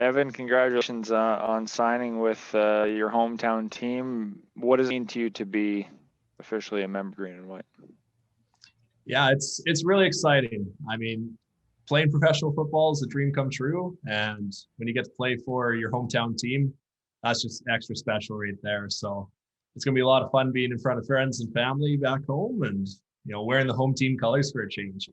Evan, congratulations on signing with your hometown team. What does it mean to you to be officially a member of Green and White? Yeah, it's really exciting. I mean, playing professional football is a dream come true, and when you get to play for your hometown team, that's just extra special right there. So it's gonna be a lot of fun being in front of friends and family back home, and wearing the home team colors for a change.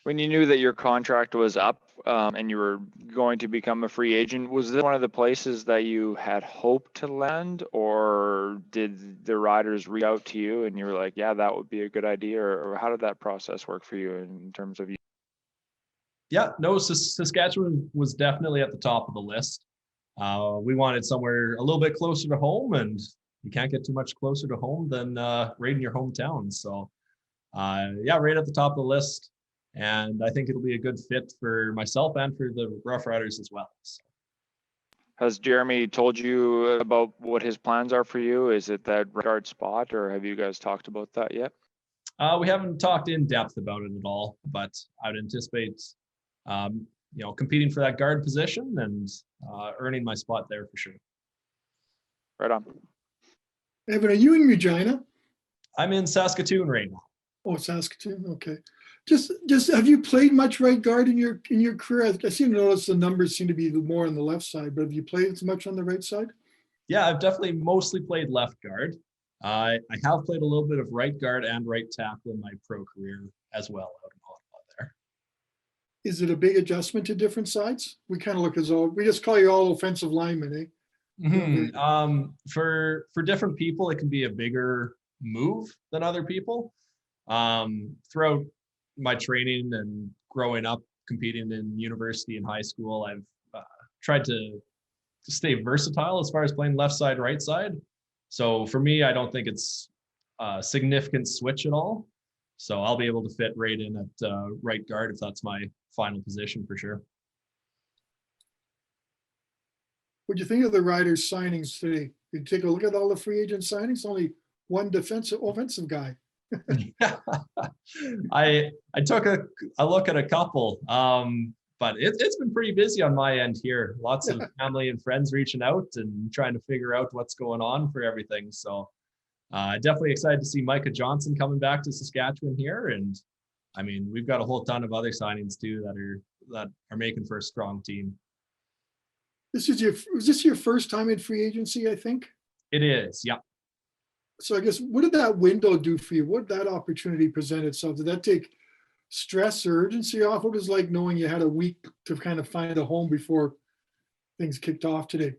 When you knew that your contract was up and you were going to become a free agent, was this one of the places that you had hoped to land, or did the Riders reach out to you and you were like, yeah, that would be a good idea? Or how did that process work for you in terms of you? Yeah, no, Saskatchewan was definitely at the top of the list. We wanted somewhere a little bit closer to home, and you can't get too much closer to home than right in your hometown. So, yeah, right at the top of the list. And I think it'll be a good fit for myself and for the Roughriders as well. So. Has Jeremy told you about what his plans are for you? Is it that guard spot, or have you guys talked about that yet? We haven't talked in depth about it at all, but I would anticipate, competing for that guard position and earning my spot there for sure. Right on. Evan, are you in Regina? I'm in Saskatoon right now. Oh, Saskatoon. Okay. Just have you played much right guard in your career? I seem to notice the numbers seem to be more on the left side, but have you played as much on the right side? Yeah, I've definitely mostly played left guard. I have played a little bit of right guard and right tackle in my pro career as well out in Ottawa there. Is it a big adjustment to different sides? We kind of look as all, we just call you all offensive linemen, eh? Mm-hmm. For different people, it can be a bigger move than other people. Throughout my training and growing up competing in university and high school, I've tried to stay versatile as far as playing left side, right side. So for me, I don't think it's a significant switch at all. So I'll be able to fit right in at right guard if that's my final position for sure. What do you think of the Riders signings today? You take a look at all the free agent signings, only one offensive guy. I took a look at a couple, but it's been pretty busy on my end here. Lots of family and friends reaching out and trying to figure out what's going on for everything. So definitely excited to see Micah Johnson coming back to Saskatchewan here. And I mean, we've got a whole ton of other signings too that are making for a strong team. Was this your first time in free agency, I think? It is, yeah. So I guess, what did that window do for you? What did that opportunity present itself? Did that take stress or urgency off? What was it like knowing you had a week to kind of find a home before things kicked off today?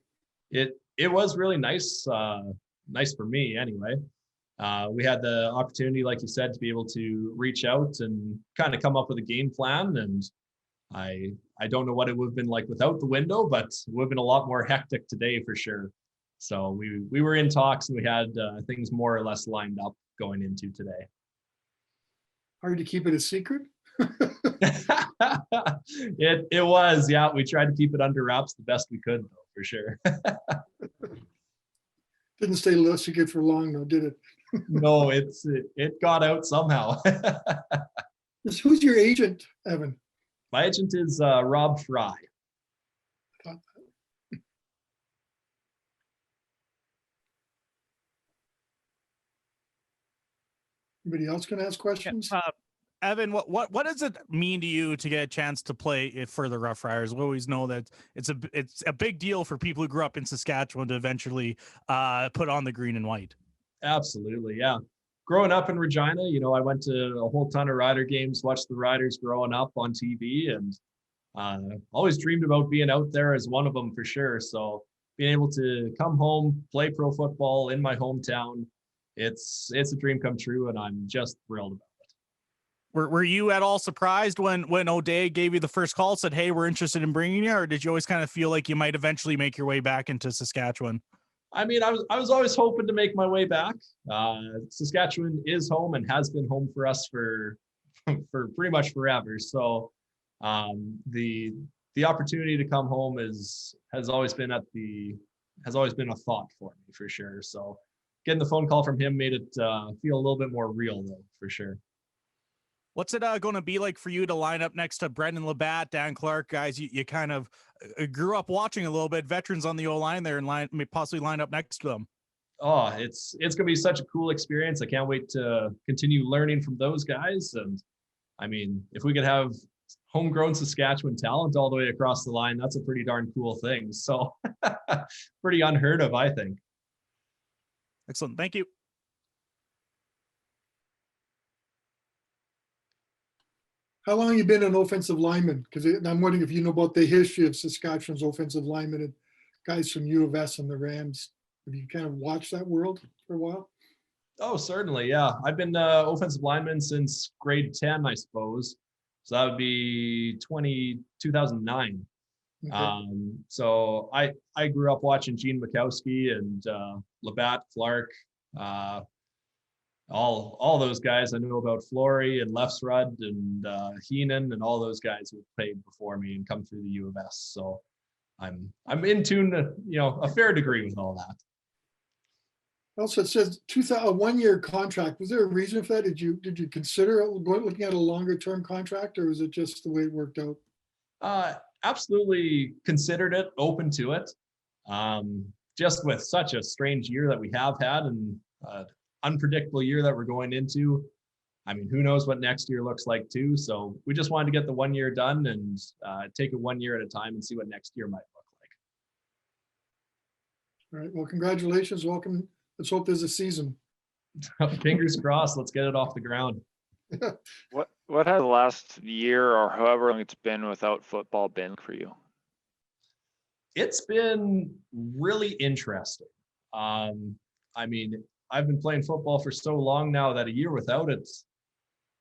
It was really nice, nice for me anyway. We had the opportunity, like you said, to be able to reach out and kind of come up with a game plan. And I don't know what it would have been like without the window, but it would have been a lot more hectic today for sure. So we were in talks and we had things more or less lined up going into today. Hard to keep it a secret? It was, yeah. We tried to keep it under wraps the best we could, though, for sure. Didn't stay a secret for long, though, did it? No, it got out somehow. Who's your agent, Evan? My agent is Rob Fry. Anybody else going to ask questions? Evan, what does it mean to you to get a chance to play for the Roughriders? We always know that it's a big deal for people who grew up in Saskatchewan to eventually put on the green and white. Absolutely, yeah. Growing up in Regina, I went to a whole ton of Rider games, watched the Riders growing up on TV, and always dreamed about being out there as one of them for sure. So being able to come home, play pro football in my hometown, it's a dream come true, and I'm just thrilled about it. Were you at all surprised when O'Day gave you the first call, said, hey, we're interested in bringing you, or did you always kind of feel like you might eventually make your way back into Saskatchewan? I mean, I was always hoping to make my way back. Saskatchewan is home and has been home for us for pretty much forever. So the opportunity to come home has always been a thought for me for sure. So getting the phone call from him made it feel a little bit more real, though, for sure. What's it going to be like for you to line up next to Brendan Labatt, Dan Clark, guys you kind of grew up watching a little bit, veterans on the O-line there, and possibly line up next to them? Oh, it's going to be such a cool experience. I can't wait to continue learning from those guys. And I mean, if we could have homegrown Saskatchewan talent all the way across the line, that's a pretty darn cool thing. So pretty unheard of, I think. Excellent. Thank you. How long have you been an offensive lineman? Because I'm wondering if you know about the history of Saskatchewan's offensive linemen and guys from U of S and the Rams. Have you kind of watched that world for a while? Oh, certainly. Yeah. I've been offensive lineman since grade 10, I suppose. So that would be 2009. Okay. So I grew up watching Gene Mikowski and Labatt, Clark, all those guys. I knew about Flory and Lefsrud and Heenan and all those guys who played before me and come through the U of S. So I'm in tune to, a fair degree with all that. Also, it says 1-year contract. Was there a reason for that? Did you consider looking at a longer term contract, or was it just the way it worked out? Absolutely considered it, open to it. Just with such a strange year that we have had and unpredictable year that we're going into. I mean, who knows what next year looks like too. So we just wanted to get the 1 year done and take it 1 year at a time and see what next year might look like. All right. Well, congratulations. Welcome. Let's hope there's a season. Fingers crossed. Let's get it off the ground. What has the last year or however long it's been without football been for you? It's been really interesting. I mean, I've been playing football for so long now that a year without it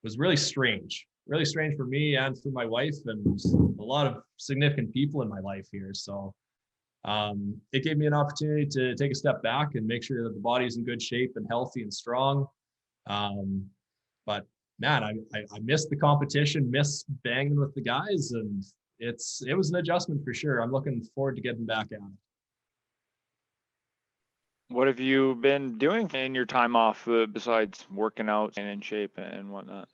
was really strange for me and for my wife and a lot of significant people in my life here. So it gave me an opportunity to take a step back and make sure that the body's in good shape and healthy and strong. But man, I missed the competition, miss banging with the guys, and it was an adjustment for sure. I'm looking forward to getting back at it. What have you been doing in your time off besides working out and in shape and whatnot?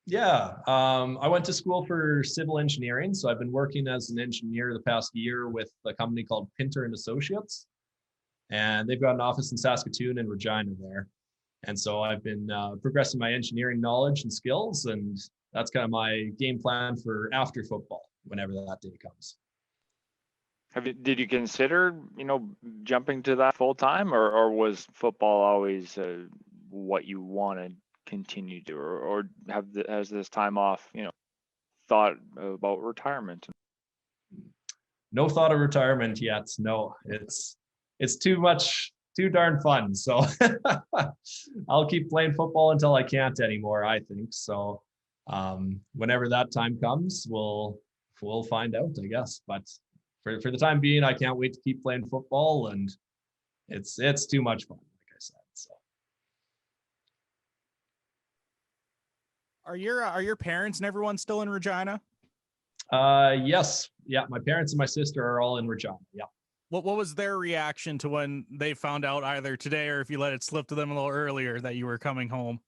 Yeah, I went to school for civil engineering, so I've been working as an engineer the past year with a company called Pinter and Associates, and they've got an office in Saskatoon and Regina there. And so I've been progressing my engineering knowledge and skills, and that's kind of my game plan for after football, whenever that day comes. Did you consider, jumping to that full time, or was football always what you wanted? Continue to, or has this time off, thought about retirement? No thought of retirement yet. No, it's too darn fun. So I'll keep playing football until I can't anymore, I think. So whenever that time comes, we'll find out, I guess. But for the time being, I can't wait to keep playing football, and it's too much fun, like I said. So. Are your parents and everyone still in Regina? Yes. Yeah. My parents and my sister are all in Regina. Yeah. What was their reaction to when they found out, either today or if you let it slip to them a little earlier, that you were coming home?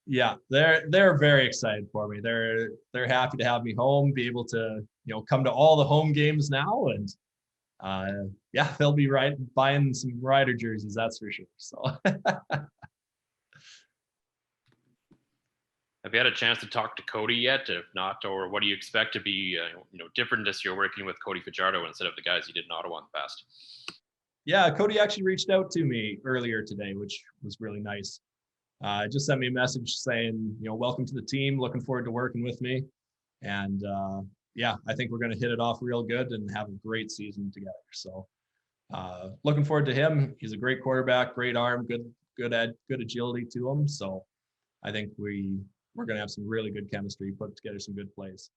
Yeah, they're very excited for me. They're happy to have me home, be able to, come to all the home games now. And yeah, they'll be buying some Rider jerseys, that's for sure. So have you had a chance to talk to Cody yet? If not, or what do you expect to be, different this year working with Cody Fajardo instead of the guys you did in Ottawa in the past? Yeah, Cody actually reached out to me earlier today, which was really nice. Just sent me a message saying, welcome to the team, looking forward to working with me. And yeah, I think we're going to hit it off real good and have a great season together. So looking forward to him. He's a great quarterback, great arm, good agility to him. So I think we're going to have some really good chemistry, put together some good plays.